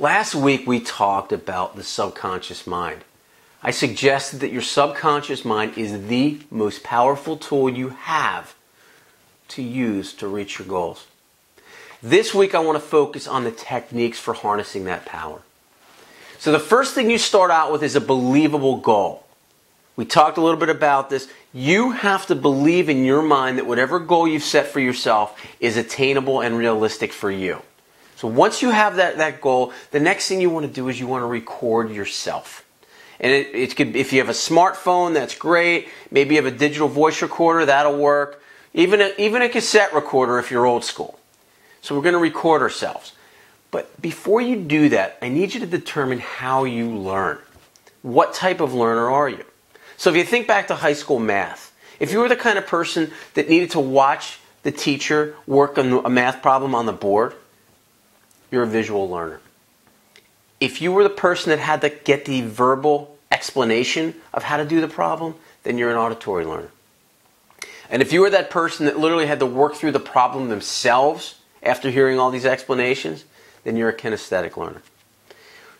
Last week we talked about the subconscious mind. I suggested that your subconscious mind is the most powerful tool you have to use to reach your goals. This week I want to focus on the techniques for harnessing that power. So the first thing you start out with is a believable goal. We talked a little bit about this. You have to believe in your mind that whatever goal you've set for yourself is attainable and realistic for you. So once you have that goal, the next thing you want to do is you want to record yourself. And it could, if you have a smartphone, that's great. Maybe you have a digital voice recorder, that'll work. Even a cassette recorder if you're old school. So we're going to record ourselves. But before you do that, I need you to determine how you learn. What type of learner are you? So if you think back to high school math, if you were the kind of person that needed to watch the teacher work on a math problem on the board, you're a visual learner. If you were the person that had to get the verbal explanation of how to do the problem, then you're an auditory learner. And if you were that person that literally had to work through the problem themselves after hearing all these explanations, then you're a kinesthetic learner.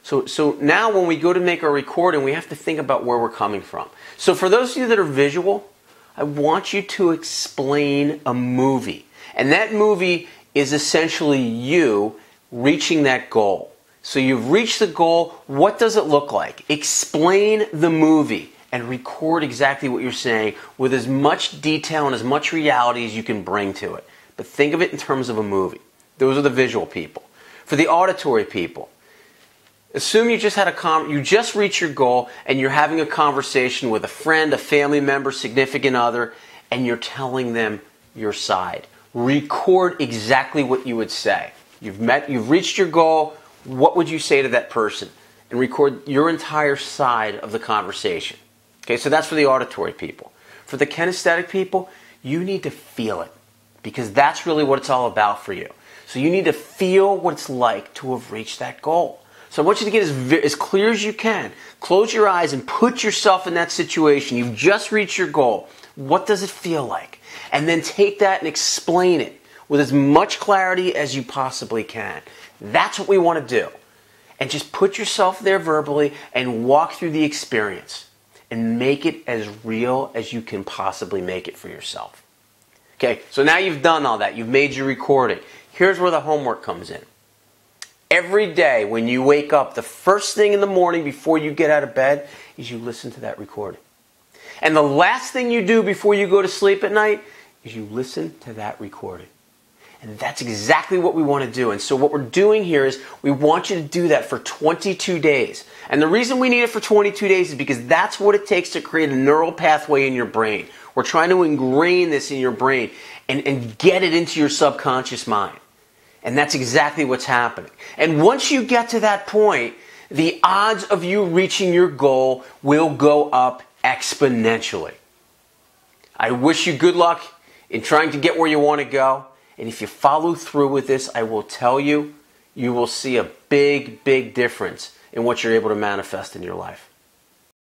So now when we go to make our recording, we have to think about where we're coming from. So for those of you that are visual, I want you to explain a movie. And that movie is essentially you reaching that goal. So you've reached the goal. What does it look like? Explain the movie and record exactly what you're saying with as much detail and as much reality as you can bring to it. But think of it in terms of a movie. Those are the visual people. For the auditory people, assume you just had you just reached your goal and you're having a conversation with a friend, a family member, significant other, and you're telling them your side. Record exactly what you would say. You've reached your goal. What would you say to that person? And record your entire side of the conversation. Okay, so that's for the auditory people. For the kinesthetic people, you need to feel it because that's really what it's all about for you. So you need to feel what it's like to have reached that goal. So I want you to get as clear as you can. Close your eyes and put yourself in that situation. You've just reached your goal. What does it feel like? And then take that and explain it with as much clarity as you possibly can. That's what we want to do. And just put yourself there verbally and walk through the experience and make it as real as you can possibly make it for yourself. Okay, so now you've done all that. You've made your recording. Here's where the homework comes in. Every day when you wake up, the first thing in the morning before you get out of bed is you listen to that recording. And the last thing you do before you go to sleep at night is you listen to that recording. And that's exactly what we want to do. And so what we're doing here is we want you to do that for 22 days. And the reason we need it for 22 days is because that's what it takes to create a neural pathway in your brain. We're trying to ingrain this in your brain and get it into your subconscious mind. And that's exactly what's happening. And once you get to that point, the odds of you reaching your goal will go up exponentially. I wish you good luck in trying to get where you want to go. And if you follow through with this, I will tell you, you will see a big, big difference in what you're able to manifest in your life.